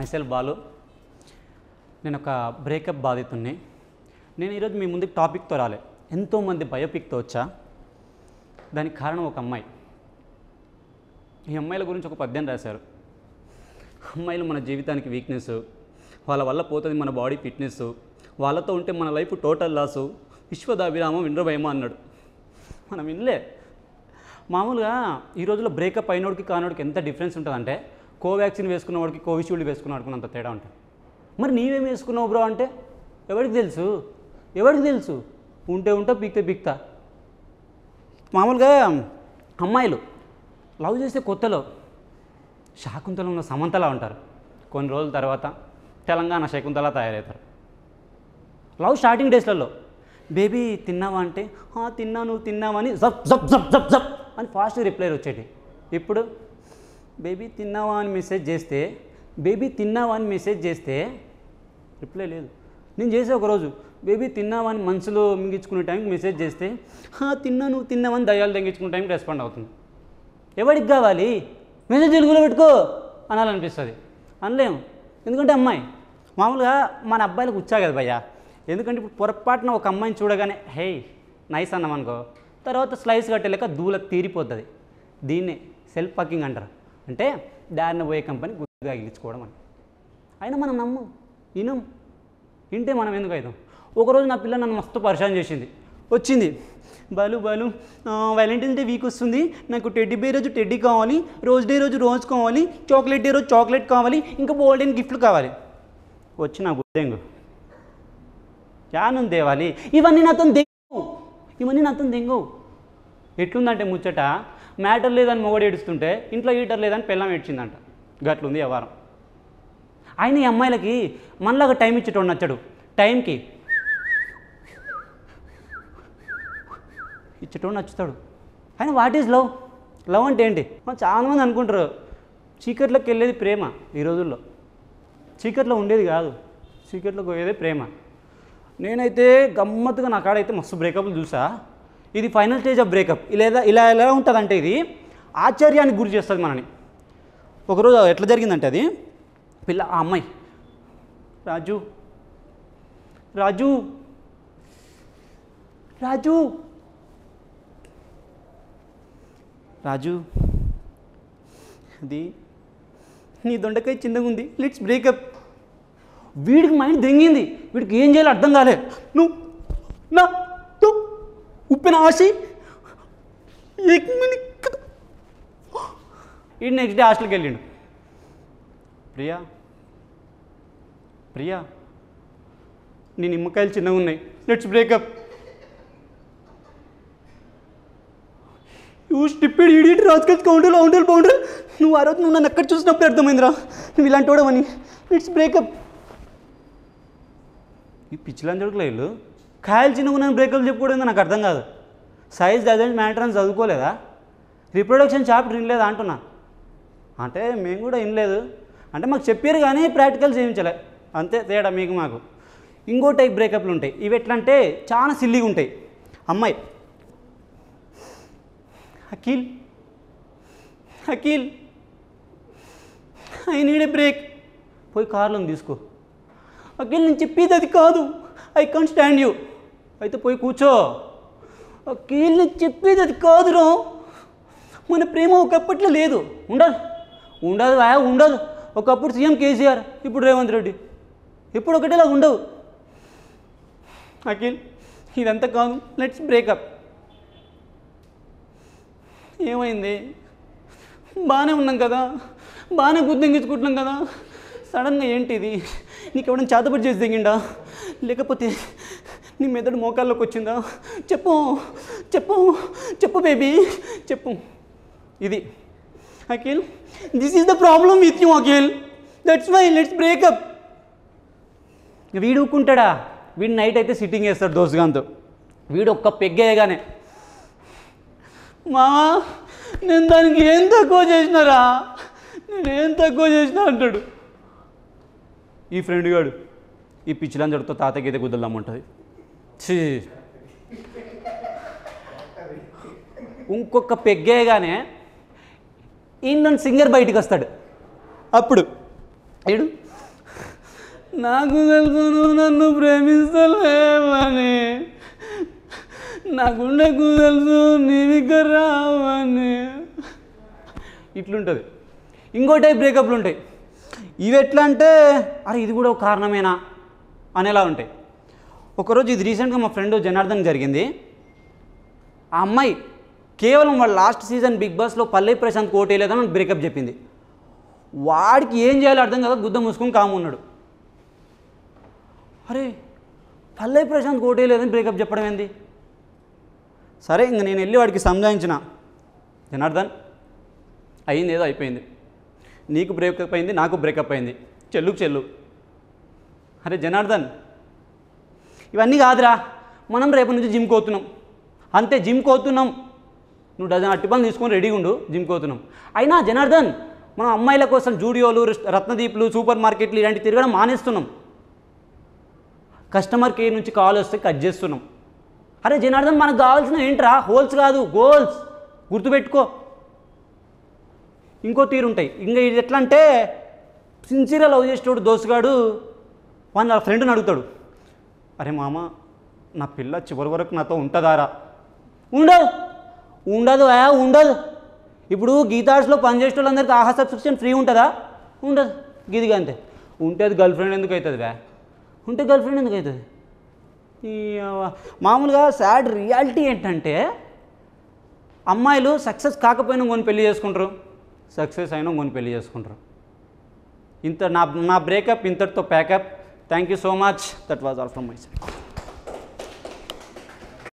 మైసెల్ బాలు. నేను ఒక బ్రేకప్ బాధితుడిని. నేను ఈరోజు మీ ముందుకు టాపిక్తో రాలే, ఎంతోమంది బయోపిక్తో వచ్చా. దానికి కారణం ఒక అమ్మాయి. ఈ అమ్మాయిల గురించి ఒక పద్యం రాశారు. అమ్మాయిలు మన జీవితానికి వీక్నెస్, వాళ్ళ వల్ల పోతుంది మన బాడీ ఫిట్నెస్, వాళ్ళతో ఉంటే మన లైఫ్ టోటల్ లాసు, విశ్వదాభిరామం వినరభయమా అన్నాడు. మనం వినలే. మామూలుగా ఈ రోజుల్లో బ్రేకప్ అయినోడికి కానోడికి ఎంత డిఫరెన్స్ ఉంటుందంటే, కోవాక్సిన్ వేసుకున్నవాడికి కోవిషీల్డ్ వేసుకున్నవాడికి అంత తేడా ఉంటుంది. మరి నీవేం వేసుకున్నావు బ్రో అంటే ఎవరికి తెలుసు, ఎవరికి తెలుసు? ఉంటే ఉంటా, పీక్తే పీక్తా. మామూలుగా అమ్మాయిలు లవ్ చేసే కొత్తలో శాకుంతలంలో సమంతలా ఉంటారు. కొన్ని రోజుల తర్వాత తెలంగాణ శకుంతలా తయారవుతారు. లవ్ స్టార్టింగ్ డేస్లలో బేబీ తిన్నావా అంటే తిన్నా, నువ్వు తిన్నావా అని జప్ జప్ జప్ జప్ జప్ అని ఫాస్ట్ రిప్లై వచ్చేటి. ఇప్పుడు బేబీ తిన్నావా అని మెసేజ్ చేస్తే, బేబీ తిన్నావా అని మెసేజ్ చేస్తే రిప్లై లేదు. నేను చేసే ఒకరోజు బేబీ తిన్నావా అని మనసులో మింగించుకునే టైంకి మెసేజ్ చేస్తే తిన్నా, నువ్వు తిన్నావని దయ్యాలు తెంగించుకునే టైంకి రెస్పాండ్ అవుతుంది. ఎవరికి కావాలి? మెసేజ్ తెలుగులో పెట్టుకో అనాలనిపిస్తుంది. అనలేము, ఎందుకంటే అమ్మాయి. మామూలుగా మన అబ్బాయిలకు వచ్చా కదా భయ్యా. ఎందుకంటే ఇప్పుడు పొరపాటున ఒక అమ్మాయిని చూడగానే హే నైస్ అన్నాం అనుకో, తర్వాత స్లైస్ కట్టేలేక దూల తీరిపోతుంది. దీన్నే సెల్ఫ్ పకింగ్ అంటారు. అంటే దారిన పోయే కంపెనీ గుర్తుగా ఇచ్చుకోవడం అని. అయినా మనం నమ్ము వింటే మనం ఎందుకు అవుతాం? ఒకరోజు నా పిల్ల నన్ను మస్తు పరిశాన్ చేసింది. వచ్చింది, బాలు వ్యాలంటైన్స్ డే వీక్ వస్తుంది, నాకు టెడ్డీ బే రోజు టెడ్డీ కావాలి, రోజ్ డే రోజు రోజ్ కావాలి, చాక్లెట్ డే రోజు చాక్లెట్ కావాలి, ఇంకా బోల్డెన్ గిఫ్ట్లు కావాలి. వచ్చి నా గుద్దెంగు యానుంది దేవాలి, ఇవన్నీ నాతో దెంగవు. ఎట్లుందంటే ముచ్చట, మ్యాటర్ లేదని మొగడు ఏడుస్తుంటే ఇంట్లో హీటర్ లేదని పిల్లం ఏడ్చిందంట. గట్లుంది వ్యవహారం. ఆయన ఈ అమ్మాయిలకి మనలాగా టైం ఇచ్చేటోడు నచ్చడు. టైంకి ఇచ్చేటోడు నచ్చుతాడు. ఆయన వాట్ ఈజ్ లవ్? లవ్ అంటే ఏంటి? చాలామంది అనుకుంటారు చీకట్లోకి వెళ్ళేది ప్రేమ. ఈ రోజుల్లో చీకట్లో ఉండేది కాదు, చీకట్లోకి పోయేదే ప్రేమ. నేనైతే గమ్మత్తుగా నా కాడైతే మస్తు బ్రేకప్లు చూసా. ఇది ఫైనల్ స్టేజ్ ఆఫ్ బ్రేకప్. ఇలా ఎలా ఉంటుందంటే ఇది ఆశ్చర్యానికి గురి చేస్తుంది మనని. ఒకరోజు ఎట్లా జరిగిందంటే అది ఆ అమ్మాయి రాజు రాజు రాజు రాజు అది నీ దొండకాయ చిన్నగా ఉంది, లెట్స్ బ్రేకప్. వీడికి మైండ్ దెంగింది. వీడికి ఏం చేయాలో అర్థం కాలే. నువ్వు నా ఉప్పిన ఆశ ఈ నెక్స్ట్ డే హాస్టల్కి వెళ్ళిండు. ప్రియా నీ నిమ్మకాయలు చిన్నగా ఉన్నాయి, let's break up. You stupid idiot rascals counter bounder. నువ్వు ఆ రోజు నన్ను ఎక్కడ చూసినప్పుడు అర్థమైందిరా నువ్వు ఇలాంటి వాడవని. Let's breakup. ఈ పిచ్చిలంజోడుకులో వీళ్ళు కాయలు చిన్నగా నన్ను బ్రేకప్ చెప్పుకోవడం నాకు అర్థం కాదు. సైజ్ డజంట్ మ్యాటర్ అని చదువుకోలేదా? రీప్రొడక్షన్ చాప్టర్ వినలేదా అంటున్నా. అంటే మేము కూడా వినలేదు, అంటే మాకు చెప్పారు కానీ ప్రాక్టికల్ చేయించలే, అంతే తేడా మీకు మాకు. ఇంకో టైప్ బ్రేకప్లు ఉంటాయి. ఇవి ఎట్లా అంటే చాలా సిల్లీగా ఉంటాయి. అమ్మాయి Akhil I need a break. పోయి కార్లో తీసుకో. అఖిల్ నేను చెప్పేది అది కాదు, ఐ కాంట్ స్టాండ్ యూ. అయితే పోయి కూర్చో. అఖిల్ నేను చెప్పేది అది కాదురా, మన ప్రేమ ఒకప్పట్లో లేదు. ఉండదు. ఒకప్పుడు సీఎం కేసీఆర్, ఇప్పుడు రేవంత్ రెడ్డి, ఇప్పుడు ఒకటేలా ఉండవు. అఖిల్ ఇదంతా కాదు, లెట్స్ బ్రేకప్. ఏమైంది? బాగానే ఉన్నాం కదా, బాగానే గుర్తించుకుంటున్నాం కదా, సడన్గా ఏంటి ఇది? నీకు ఎవడన్నా చేతపడి చేసి దిగిండా, లేకపోతే నీ మెదడు మోకాల్లోకి వచ్చిందా? చెప్పు బేబీ చెప్పు. ఇది Akhil, this is the problem with you Akhil, that's why let's break up. వీడు ఊకుంటాడా? వీడు నైట్ అయితే సిట్టింగ్ వేస్తాడు దోస్తుగాంతో. వీడు ఒక్క పెగ్గేయగానే మావా నేను దానికి ఏం తక్కువ చేసినారా, నేనేం తక్కువ చేసినా అంటాడు. ఈ ఫ్రెండ్ గాడు ఈ పిచ్చిలంజడితో తాతకైతే కుదరదామంటుంది. ఇంకొక పెగ్గేయగానే ఈయన సింగర్ బయటికి వస్తాడు. అప్పుడు ఏడు నాకు తెలుసు నువ్వు నన్ను ప్రేమిస్తలేవని, నా గుండెకు తెలుసు నీవిక రావని. ఇట్లుంటుంది. ఇంకో టైప్ బ్రేకప్లు ఉంటాయి. ఇవి ఎట్లా అంటే అరే ఇది కూడా ఒక కారణమేనా అనేలా ఉంటాయి. ఒకరోజు ఇది రీసెంట్గా మా ఫ్రెండ్ జనార్దన్ జరిగింది. ఆ అమ్మాయి కేవలం వాళ్ళ లాస్ట్ సీజన్ బిగ్ బాస్లో పల్లవి ప్రశాంత్ కోటేయలేదని నాకు బ్రేకప్ చెప్పింది. వాడికి ఏం చేయాలో అర్థం కదా, గుద్ద మూసుకొని కాము ఉన్నాడు. అరే పల్లవి ప్రశాంత్ కోటేయలేదని బ్రేకప్ చెప్పడం ఏంది? సరే ఇంక నేను వెళ్ళి వాడికి సంజాయించిన, జనార్దన్ అయింది ఏదో అయిపోయింది, నీకు బ్రేకప్ అయింది, నాకు బ్రేకప్ అయింది, చెల్లుకు చెల్లు. అరే జనార్దన్ ఇవన్నీ కాదురా, మనం రేపు నుంచి జిమ్కి పోతున్నాం అంతే, జిమ్కి పోతున్నాం, నువ్వు డజన్ అట్టి పనులు తీసుకొని రెడీగా ఉండు, జిమ్కి పోతున్నాం. అయినా జనార్దన్ మనం అమ్మాయిల కోసం జూడియోలు, రత్నదీప్లు, సూపర్ మార్కెట్లు ఇలాంటి తిరగడం మానేస్తున్నాం. కస్టమర్ కేర్ నుంచి కాల్ వస్తే కట్ చేస్తున్నాం. అరే జనార్దన్ మనకు కావాల్సిన ఏంట్రా, హోల్స్ కాదు గోల్స్, గుర్తుపెట్టుకో. ఇంకో తీరుంటాయి. ఇంకా ఇది ఎట్లా అంటే సిన్సియర్గా లవ్ చేసేటోడు దోస్తుగాడు వాళ్ళ ఫ్రెండ్ని అడుగుతాడు, అరే మామ నా పిల్ల చివరి వరకు నాతో ఉంటుందారా? ఉండదు ఉండదు ఉండదు. ఇప్పుడు గీతార్స్లో పనిచేసే వాళ్ళందరికీ ఆహా సబ్స్క్రిప్షన్ ఫ్రీ ఉంటుందా? ఉండదు. గిదిగా అంతే. ఉంటే అది గర్ల్ ఫ్రెండ్ ఎందుకు అవుతుంది ఉంటే గర్ల్ ఫ్రెండ్ ఎందుకు అవుతుంది? మామూలుగా సాడ్ రియాలిటీ ఏంటంటే అమ్మాయిలు సక్సెస్ కాకపోయినా కొని పెళ్లి చేసుకుంటారు, సక్సెస్ అయినా కొని పెళ్లి చేసుకుంటారు. ఇంత నా బ్రేకప్ ఇంతటితో pack up. Thank you so much. That was all from my side.